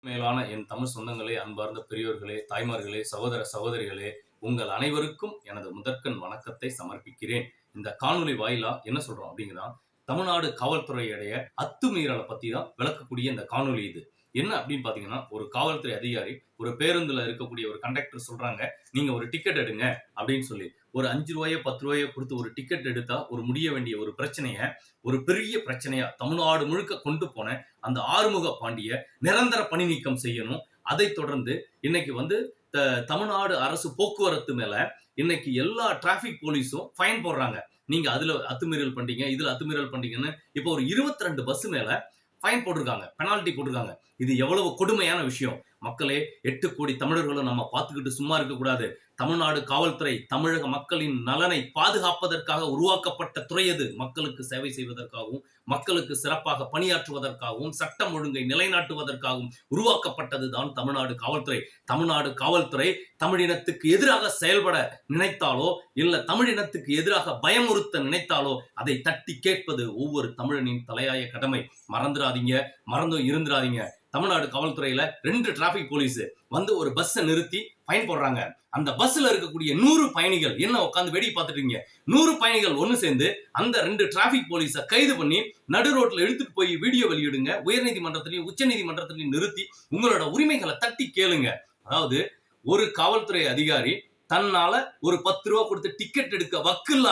மேலான என் தமிழ் சொந்தங்களே, அன்பார்ந்த பெரியோர்களே, தாய்மார்களே, சகோதர சகோதரிகளே, உங்கள் அனைவருக்கும் எனது முதற்கண் வணக்கத்தை சமர்ப்பிக்கிறேன். இந்த காணொலி வாயிலா என்ன சொல்றோம் அப்படிங்கிறா, தமிழ்நாடு காவல்துறையுடைய அத்துமீறலை பத்தி தான் விளக்கக்கூடிய இந்த காணொலி இது. என்ன அப்படின்னு பாத்தீங்கன்னா, ஒரு காவல்துறை அதிகாரி ஒரு பேருந்துல இருக்கக்கூடிய ஒரு கண்டக்டர் சொல்றாங்க, நீங்க ஒரு டிக்கெட் எடுங்க அப்படின்னு சொல்லி. ஒரு 5 ரூபாயோ 10 ரூபாயோ கொடுத்து ஒரு டிக்கெட் எடுத்தா ஒரு முடிய வேண்டிய ஒரு பிரச்சனைய ஒரு பெரிய பிரச்சனையா தமிழ்நாடு முழுக்க கொண்டு போன அந்த ஆறுமுக பாண்டிய நிரந்தர பணி நீக்கம் செய்யணும். அதை தொடர்ந்து இன்னைக்கு வந்து தமிழ்நாடு அரசு போக்குவரத்து மேல இன்னைக்கு எல்லா டிராபிக் போலீஸும் ஃபைன் போடுறாங்க. நீங்க அதுல அத்துமீறல் பண்றீங்க, இதுல அத்துமீறல் பண்றீங்கன்னு இப்போ ஒரு 22 பஸ் மேல ஃபைன் போட்டிருக்காங்க, பெனால்டி போட்டிருக்காங்க. இது எவ்வளவு கொடுமையான விஷயம். மக்களே, 8 கோடி தமிழர்களும் நம்ம பார்த்துக்கிட்டு சும்மா இருக்க கூடாது. தமிழ்நாடு காவல்துறை தமிழக மக்களின் நலனை பாதுகாப்பதற்காக உருவாக்கப்பட்ட துறை அது. மக்களுக்கு சேவை செய்வதற்காகவும், மக்களுக்கு சிறப்பாக பணியாற்றுவதற்காகவும், சட்டம் ஒழுங்கை நிலைநாட்டுவதற்காகவும் உருவாக்கப்பட்டதுதான் தமிழ்நாடு காவல்துறை. தமிழ்நாடு காவல்துறை தமிழினத்துக்கு எதிராக செயல்பட நினைத்தாலோ இல்ல தமிழினத்துக்கு எதிராக பயமுறுத்த நினைத்தாலோ அதை தட்டி கேட்பது ஒவ்வொரு தமிழனின் தலையாய கடமை. மறந்துடாதீங்க, மறந்தும் இருந்துடாதீங்க. தமிழ்நாடு காவல்துறையில 2 டிராபிக் போலீஸ் வந்து ஒரு பஸ்ஸை நிறுத்தி ஃபைன் போடுறாங்க. அந்த பஸ்ல இருக்கக்கூடிய 100 பயணிகள் என்ன உட்காந்து வெடி பார்த்துட்டீங்க. 100 பயணிகள் ஒண்ணு சேர்ந்து அந்த 2 டிராபிக் போலீஸை கைது பண்ணி நடு ரோட்ல எடுத்துட்டு போய் வீடியோ வெளியிடுங்க. உயர்நீதிமன்றத்திலையும் உச்ச நீதிமன்றத்திலையும் நிறுத்தி உங்களோட உரிமைகளை தட்டி கேளுங்க. அதாவது ஒரு காவல்துறை அதிகாரி தன்னால ஒரு 10 ரூபா கொடுத்து டிக்கெட் எடுக்க வக்கில்ல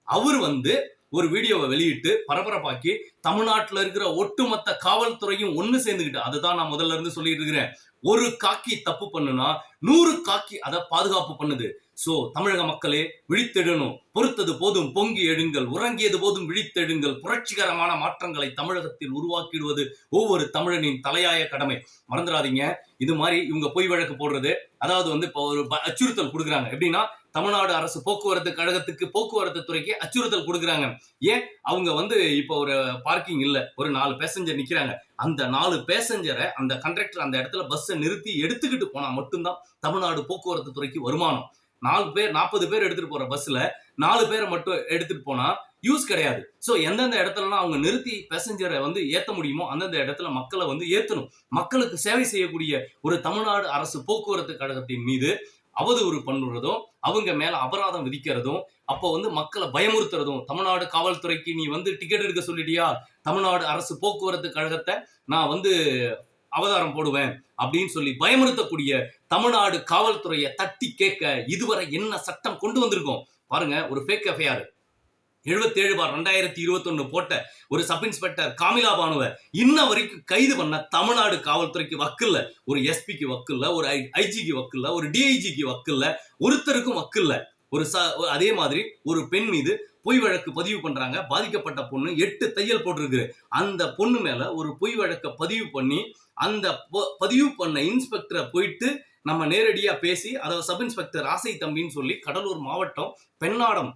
அவர் வந்து ஒரு வீடியோவை வெளியிட்டு பரபரப்பாக்கி தமிழ்நாட்டில் இருக்கிற ஒட்டுமொத்த காவல்துறையும் ஒண்ணு சேர்ந்துக்கிட்டு, அதுதான் நான் முதல்ல இருந்து சொல்லிட்டு இருக்கிறேன், ஒரு காக்கி தப்பு பண்ணுனா 100 காக்கி அதை பாதுகாப்பு பண்ணுது. சோ தமிழக மக்களே, விழித்தெழணும். பொறுத்தது போதும் பொங்கி எழுங்கள், உறங்கியது போதும் விழித்தெழுங்கள். புரட்சிகரமான மாற்றங்களை தமிழகத்தில் உருவாக்கிடுவது ஒவ்வொரு தமிழனின் தலையாய கடமை. மறந்துடாதீங்க. இது மாதிரி இவங்க பொய் வழக்கு போடுறது, அதாவது வந்து இப்போ ஒரு அச்சுறுத்தல் கொடுக்குறாங்க. எப்படின்னா, தமிழ்நாடு அரசு போக்குவரத்து கழகத்துக்கு போக்குவரத்து துறைக்கு அச்சுறுத்தல் கொடுக்குறாங்க. ஏன்? அவங்க வந்து இப்போ ஒரு பார்க்கிங் இல்ல, ஒரு 4 பேசஞ்சர் நிக்கிறாங்க. அந்த 4 பேசஞ்சரை அந்த கண்டக்டர் அந்த இடத்துல பஸ்ஸை நிறுத்தி எடுத்துக்கிட்டு போனா மட்டும்தான் தமிழ்நாடு போக்குவரத்து துறைக்கு வருமானம். 4 பேர் 40 பேர் எடுத்துட்டு போற பஸ்ல 4 பேரை மட்டும் எடுத்துட்டு போனா யூஸ் கிடையாது. சோ எந்தெந்த இடத்துலலாம் அவங்க நிறுத்தி பேசஞ்சரை வந்து ஏத்த முடியுமோ அந்தந்த இடத்துல மக்களை வந்து ஏத்தணும். மக்களுக்கு சேவை செய்யக்கூடிய ஒரு தமிழ்நாடு அரசு போக்குவரத்து கழகத்தின் மீது அவதூறு பண்ணுறதும், அவங்க மேல அபராதம் விதிக்கிறதும், அப்போ வந்து மக்களை பயமுறுத்துறதும், தமிழ்நாடு காவல்துறைக்கு நீ வந்து டிக்கெட் எடுக்க சொல்லிட்டியா, தமிழ்நாடு அரசு போக்குவரத்து கழகத்தை நான் வந்து அவதாரம் போடுவேன் அப்படின்னு சொல்லி பயமுறுத்தக்கூடிய தமிழ்நாடு காவல்துறையை தட்டி கேட்க இதுவரை என்ன சட்டம் கொண்டு வந்திருக்கோம் பாருங்க. ஒரு ஃபேக் எஃப்ஐஆர் 77/2021 போட்ட ஒரு சப் இன்ஸ்பெக்டர் காமிலா பானுவை இன்ன வரைக்கும் கைது பண்ண தமிழ்நாடு காவல்துறைக்கு வக்கில்ல. ஒரு எஸ்பிக்கு வக்கில்ல, ஒரு ஐஜிக்கு வக்கில்ல, ஒரு டிஐஜிக்கு வக்கில்ல, ஒருத்தருக்கும் வக்கில்ல. அதே மாதிரி ஒரு பெண் மீது பொய் வழக்கு பதிவு பண்றாங்க. பாதிக்கப்பட்ட பொண்ணு 8 தையல் போட்டிருக்கு. அந்த பொண்ணு மேல ஒரு பொய் வழக்க பதிவு பண்ணி அந்த பதிவு பண்ண இன்ஸ்பெக்டரை போயிட்டு நம்ம நேரடியா பேசி, அதாவது சப் இன்ஸ்பெக்டர் ஆசை தம்பின்னு சொல்லி கடலூர் மாவட்டம் பெண்ணாடம்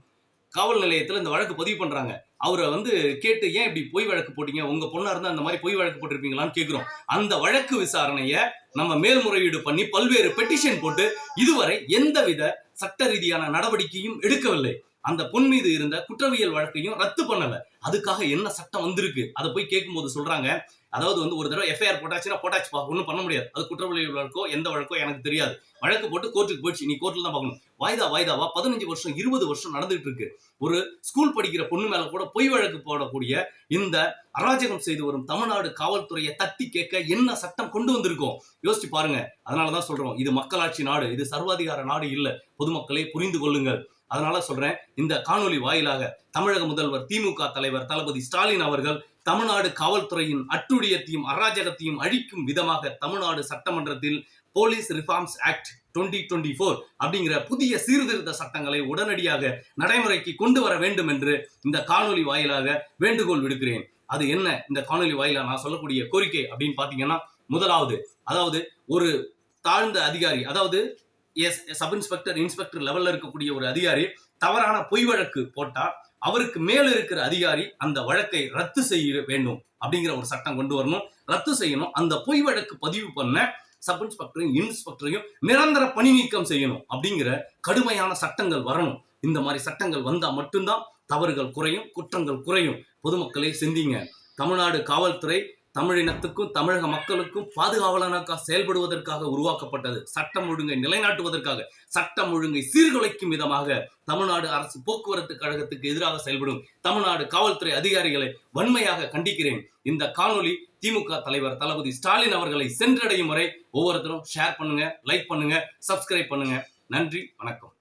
காவல் நிலையத்தில் இந்த வழக்கு பதிவு பண்றாங்க. அவரை வந்து கேட்டு, ஏன் இப்படி பொய் வழக்கு போட்டீங்க, உங்க பொண்ணா இருந்தா அந்த மாதிரி பொய் வழக்கு போட்டிருப்பீங்களான்னு கேட்கிறோம். அந்த வழக்கு விசாரணைய நம்ம மேல்முறையீடு பண்ணி பல்வேறு பெட்டிஷன் போட்டு இதுவரை எந்தவித சட்ட ரீதியான நடவடிக்கையும் எடுக்கவில்லை. அந்த பொன் மீது இருந்த குற்றவியல் வழக்கையும் ரத்து பண்ணல. அதுக்காக என்ன சட்டம் வந்திருக்கு அதை போய் கேட்கும் போது சொல்றாங்க, அதாவது வந்து ஒரு தடவை எஃப்ஐஆர் போட்டாச்சுன்னா போட்டாச்சுப்பா, ஒன்றும் பண்ண முடியாது. அது குற்றவியல் வழக்கோ எந்த வழக்கோ எனக்கு தெரியாது. வழக்கு போட்டு கோர்ட்டுக்கு போயிடுச்சு, நீ கோர்ட்டில் தான் பார்க்கணும். வாய்தாவா 15 வருஷம் 20 வருஷம் நடந்துட்டு இருக்கு. ஒரு ஸ்கூல் படிக்கிற பொண்ணு மேல கூட பொய் வழக்கு போடக்கூடிய இந்த அராஜகம் செய்து வரும் தமிழ்நாடு காவல்துறையை தட்டி கேட்க என்ன சட்டம் கொண்டு வந்திருக்கோம் யோசிச்சு பாருங்க. அதனாலதான் சொல்றோம், இது மக்களாட்சி நாடு, இது சர்வாதிகார நாடு இல்ல. பொதுமக்களை புரிந்து கொள்ளுங்கள். அதனால சொல்றேன், இந்த காணொலி வாயிலாக தமிழக முதல்வர் திமுக தலைவர் தளபதி ஸ்டாலின் அவர்கள் தமிழ்நாடு காவல்துறையின் அட்டுழியத்தையும் அராஜகத்தையும் அழிக்கும் விதமாக தமிழ்நாடு சட்டமன்றத்தில் போலீஸ் ரிஃபார்ம்ஸ் ஆக்ட் 2024 அப்படிங்கிற புதிய சீர்திருத்த சட்டங்களை உடனடியாக நடைமுறைக்கு கொண்டு வர வேண்டும் என்று இந்த காணொலி வாயிலாக வேண்டுகோள் விடுக்கிறேன். அது என்ன இந்த காணொலி வாயிலாக நான் சொல்லக்கூடிய கோரிக்கை அப்படின்னு பாத்தீங்கன்னா, முதலாவது, அதாவது ஒரு தாழ்ந்த அதிகாரி, அதாவது சப் இன்ஸ்பெக்டர் இன்ஸ்பெக்டர் லெவல்ல இருக்கக்கூடிய ஒரு அதிகாரி தவறான பொய் வழக்கு போட்டா அவருக்கு மேல இருக்கிற அதிகாரி அந்த வழக்கை ரத்து செய்ய வேண்டும் அப்படிங்கிற ஒரு சட்டம் கொண்டு வரணும். ரத்து செய்யணும். அந்த பொய் வழக்கு பதிவு பண்ண சப் இன்ஸ்பெக்டரையும் இன்ஸ்பெக்டரையும் நிரந்தர பணி நீக்கம் செய்யணும் அப்படிங்கிற கடுமையான சட்டங்கள் வரணும். இந்த மாதிரி சட்டங்கள் வந்தா மட்டும்தான் தவறுகள் குறையும், குற்றங்கள் குறையும். பொதுமக்களை சிந்திங்க. தமிழ்நாடு காவல்துறை தமிழினத்துக்கும் தமிழக மக்களுக்கும் பாதுகாவலனாக செயல்படுவதற்காக உருவாக்கப்பட்டது. சட்டம் ஒழுங்கை நிலைநாட்டுவதற்காக, சட்டம் ஒழுங்கை சீர்குலைக்கும் விதமாக தமிழ்நாடு அரசு போக்குவரத்து கழகத்துக்கு எதிராக செயல்படும் தமிழ்நாடு காவல்துறை அதிகாரிகளை வன்மையாக கண்டிக்கிறேன். இந்த காணொலி திமுக தலைவர் தளபதி ஸ்டாலின் அவர்களை சென்றடையும் வரை ஒவ்வொருத்தரும் ஷேர் பண்ணுங்க, லைக் பண்ணுங்க, சப்ஸ்கிரைப் பண்ணுங்க. நன்றி, வணக்கம்.